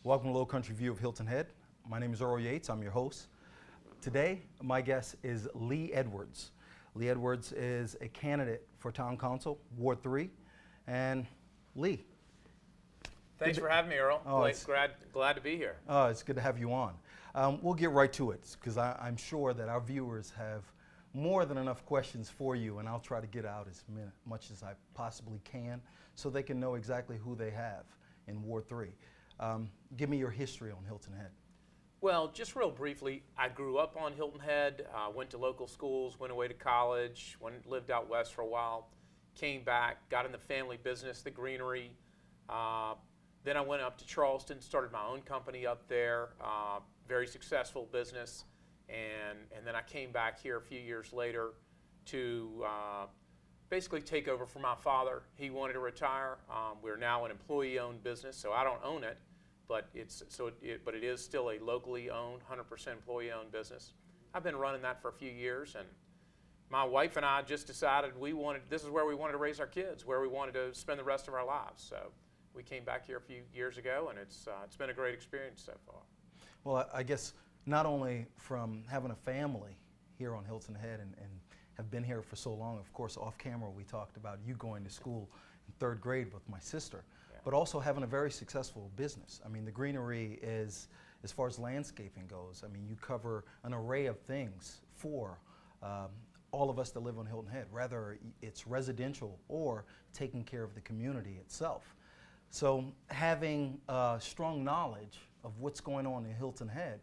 Welcome to Lowcountry View of Hilton Head. My name is Earl Yates. I'm your host. Today, my guest is Lee Edwards. Lee Edwards is a candidate for Town Council, Ward 3. And Lee. Thanks for having me, Earl. Oh, glad to be here. It's good to have you on. We'll get right to it because I'm sure that our viewers have more than enough questions for you, and I'll try to get out as much as I possibly can so they can know exactly who they have in Ward 3. Give me your history on Hilton Head. Well, just real briefly, I grew up on Hilton Head, went to local schools, went away to college, lived out west for a while, came back, got in the family business, the greenery. Then I went up to Charleston, started my own company up there, very successful business. And then I came back here a few years later to basically take over for my father. He wanted to retire. We're now an employee-owned business, so I don't own it, but it is still a locally owned, 100% employee-owned business. I've been running that for a few years, and my wife and I just decided this is where we wanted to raise our kids, where we wanted to spend the rest of our lives. So we came back here a few years ago, and it's been a great experience so far. Well, I guess not only from having a family here on Hilton Head and have been here for so long, of course, off camera we talked about you going to school in 3rd grade with my sister, but also having a very successful business. I mean, the greenery is, as far as landscaping goes, I mean, you cover an array of things for all of us that live on Hilton Head, whether it's residential or taking care of the community itself. So having strong knowledge of what's going on in Hilton Head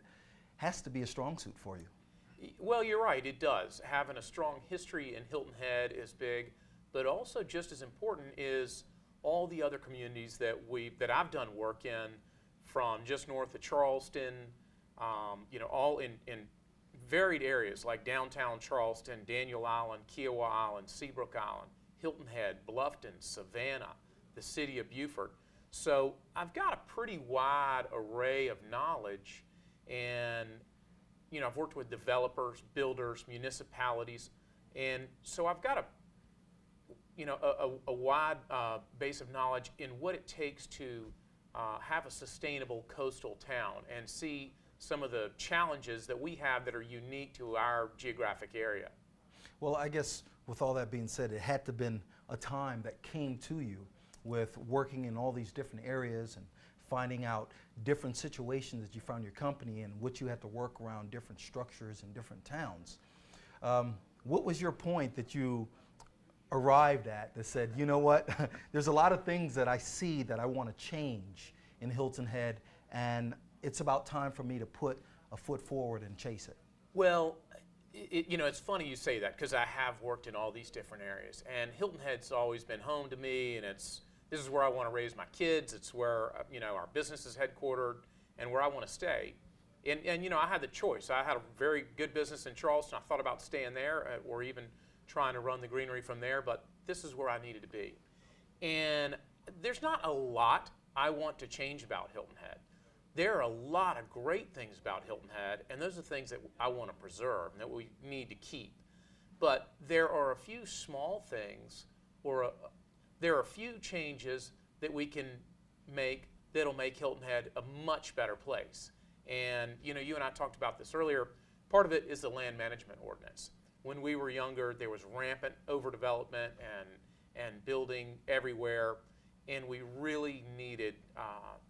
has to be a strong suit for you. Well, you're right, it does. Having a strong history in Hilton Head is big, but also just as important is all the other communities that I've done work in, from just north of Charleston, all in varied areas like downtown Charleston, Daniel Island, Kiowa Island, Seabrook Island, Hilton Head, Bluffton, Savannah, the city of Beaufort. So I've got a pretty wide array of knowledge, and I've worked with developers, builders, municipalities, and so I've got a wide base of knowledge in what it takes to have a sustainable coastal town and see some of the challenges that we have that are unique to our geographic area. Well, I guess with all that being said, it had to have been a time that came to you with working in all these different areas and finding out different situations that you found your company in, which you had to work around different structures in different towns. What was your point that you arrived at that said, you know what, there's a lot of things that I see that I want to change in Hilton Head, and it's about time for me to put a foot forward and chase it? Well, it's funny you say that, because I have worked in all these different areas, and Hilton Head's always been home to me, and this is where I want to raise my kids. It's where our business is headquartered and where I want to stay. And I had the choice. I had a very good business in Charleston. I thought about staying there or even trying to run the greenery from there, but this is where I needed to be. And there's not a lot I want to change about Hilton Head. There are a lot of great things about Hilton Head, and those are things that I want to preserve and that we need to keep. But there are a few small things, or there are a few changes that we can make that'll make Hilton Head a much better place. And you and I talked about this earlier. Part of it is the land management ordinance. When we were younger, there was rampant overdevelopment and building everywhere, and we really needed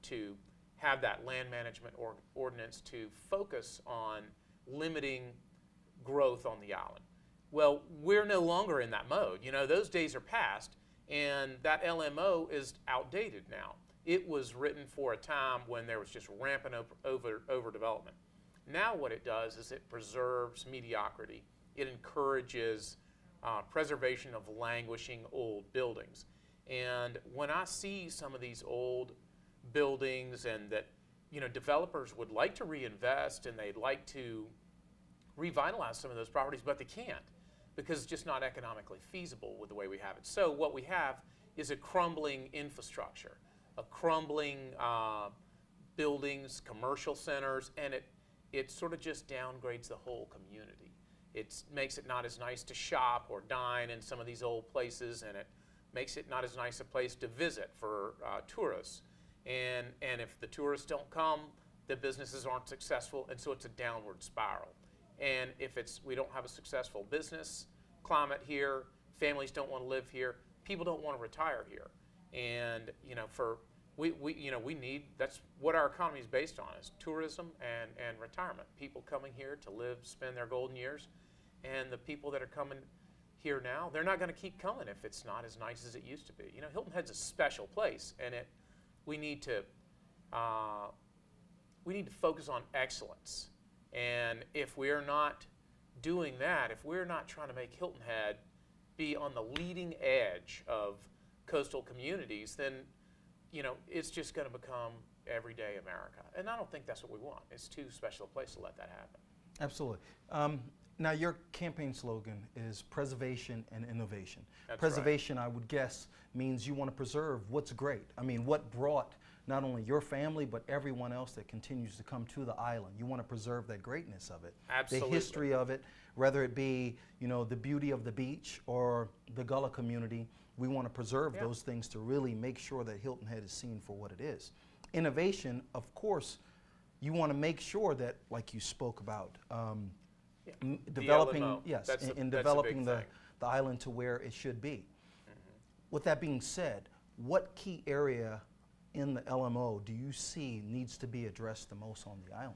to have that land management ordinance to focus on limiting growth on the island. Well, we're no longer in that mode. Those days are past, and that LMO is outdated now. It was written for a time when there was just rampant overdevelopment. Now what it does is it preserves mediocrity. It encourages preservation of languishing old buildings. And when I see some of these old buildings and that developers would like to reinvest and they'd like to revitalize some of those properties, but they can't, because it's just not economically feasible with the way we have it. So what we have is a crumbling infrastructure, a crumbling buildings, commercial centers, and it sort of just downgrades the whole community. It makes it not as nice to shop or dine in some of these old places, and it makes it not as nice a place to visit for tourists. and if the tourists don't come, the businesses aren't successful, and so it's a downward spiral. And if we don't have a successful business climate here, families don't want to live here, people don't want to retire here. And we need, that's what our economy is based on, is tourism and retirement. People coming here to live, spend their golden years, and the people that are coming here now, they're not going to keep coming if it's not as nice as it used to be. Hilton Head's a special place, and we need to focus on excellence. And if we're not doing that, if we're not trying to make Hilton Head be on the leading edge of coastal communities, then it's just going to become everyday America. And I don't think that's what we want. It's too special a place to let that happen. Absolutely. Now, your campaign slogan is preservation and innovation. That's preservation, right. I would guess, means you want to preserve what's great. I mean, what brought not only your family, but everyone else that continues to come to the island. You want to preserve that greatness of it. Absolutely. The history of it, whether it be, the beauty of the beach or the Gullah community. We want to preserve those things to really make sure that Hilton Head is seen for what it is. Innovation, of course, you want to make sure that, like you spoke about, developing, developing the island to where it should be. With that being said, what key area in the LMO do you see needs to be addressed the most on the island?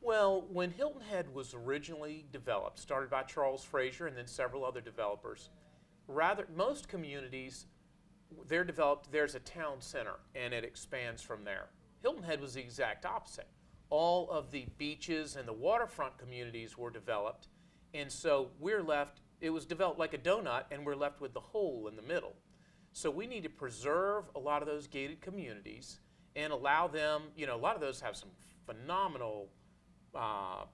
Well, when Hilton Head was originally developed, started by Charles Frazier and then several other developers, most communities, they're developed, there's a town center, and it expands from there. Hilton Head was the exact opposite. All of the beaches and the waterfront communities were developed, and so it was developed like a donut, and we're left with the hole in the middle. So we need to preserve a lot of those gated communities and allow them, a lot of those have some phenomenal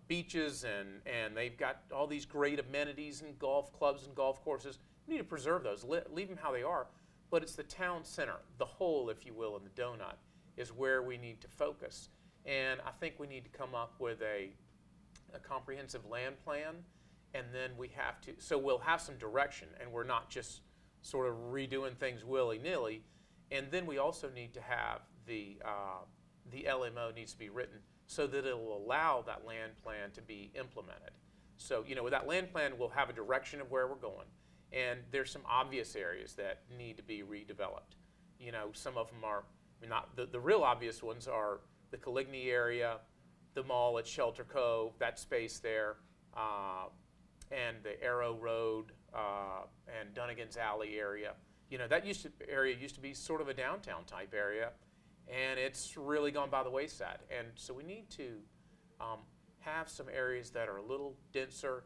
beaches, and they've got all these great amenities and golf clubs and golf courses. We need to preserve those, leave them how they are, but it's the town center, the hole, if you will, in the donut, is where we need to focus. And I think we need to come up with a comprehensive land plan, and then so we'll have some direction, and we're not just sort of redoing things willy-nilly. And then we also need to have the LMO needs to be written so that it will allow that land plan to be implemented. So, with that land plan, we'll have a direction of where we're going. And there's some obvious areas that need to be redeveloped. Some of them are, not the real obvious ones are the Coligny area, the mall at Shelter Cove, that space there, and the Arrow Road and Dunnigan's Alley area. That area used to be sort of a downtown type area, and it's really gone by the wayside. And so we need to have some areas that are a little denser,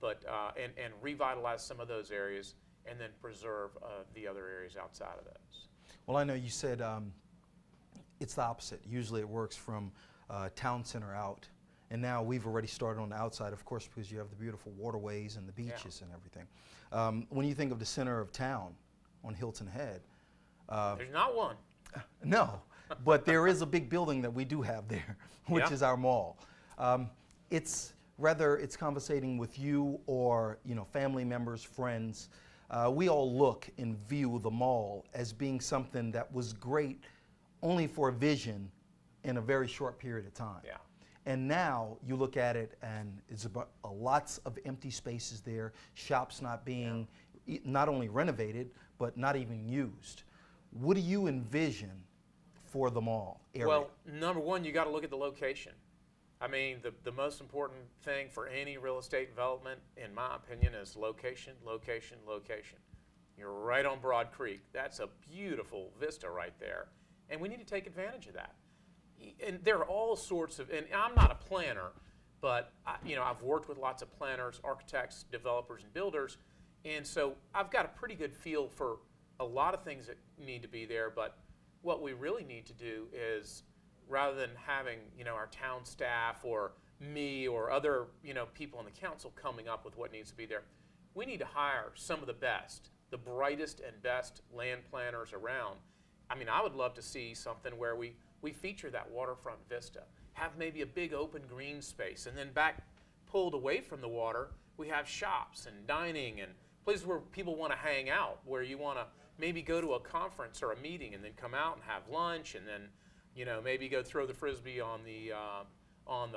but and revitalize some of those areas, and then preserve the other areas outside of those. Well, I know you said it's the opposite. Usually it works from town center out, and now we've already started on the outside, of course, because you have the beautiful waterways and the beaches and everything. When you think of the center of town on Hilton Head, there's not one. No, but there is a big building that we do have there, which is our mall. Whether it's conversating with you or family members, friends, we all look and view the mall as being something that was great only for a vision in a very short period of time. Yeah. And now you look at it and it's about lots of empty spaces there, shops not being not only renovated, but not even used. What do you envision for the mall area? Well, number one, you got to look at the location. I mean, the most important thing for any real estate development, in my opinion, is location, location, location. You're right on Broad Creek. That's a beautiful vista right there. And we need to take advantage of that. And there are all sorts of, and I'm not a planner, but I've worked with lots of planners, architects, developers, and builders, and so I've got a pretty good feel for a lot of things that need to be there. But what we really need to do is, rather than having our town staff or me or other people on the council coming up with what needs to be there, we need to hire some of the best, the brightest and best land planners around. I mean, I would love to see something where we feature that waterfront vista, have maybe a big open green space, and then back pulled away from the water, we have shops and dining and places where people want to hang out, where you want to maybe go to a conference or a meeting and then come out and have lunch, and then, you know, maybe go throw the Frisbee on the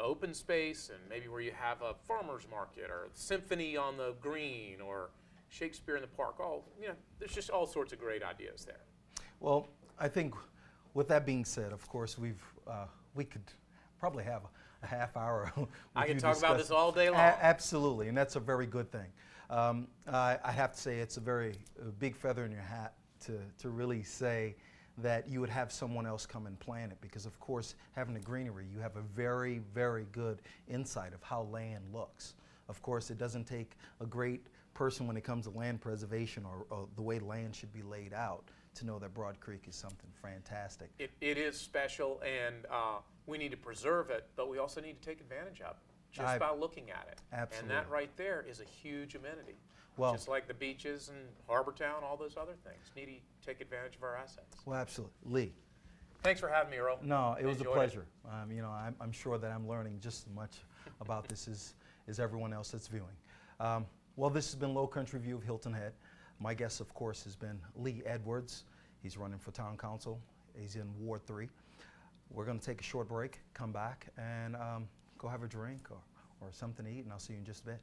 open space, and maybe where you have a farmer's market or symphony on the green or Shakespeare in the park. You know, there's just all sorts of great ideas there. Well, I think with that being said, of course, we could probably have a half hour. I can talk about this all day long. Absolutely, and that's a very good thing. I have to say it's a very big feather in your hat to really say that you would have someone else come and plan it, because of course having the greenery, you have a very, very good insight of how land looks. Of course, it doesn't take a great person when it comes to land preservation or the way land should be laid out to know that Broad Creek is something fantastic. It is special, and we need to preserve it, but we also need to take advantage of it just by looking at it. Absolutely. And that right there is a huge amenity. Well, just like the beaches and Harbor Town, all those other things. Need to take advantage of our assets. well, absolutely. Lee. Thanks for having me, Earl. No, it was a Enjoyed pleasure. You know, I'm sure that I'm learning just as much about this as everyone else that's viewing. Well, this has been Lowcountry View of Hilton Head. My guest, of course, has been Lee Edwards. He's running for town council. He's in Ward 3. We're going to take a short break, come back, and go have a drink or something to eat, and I'll see you in just a bit.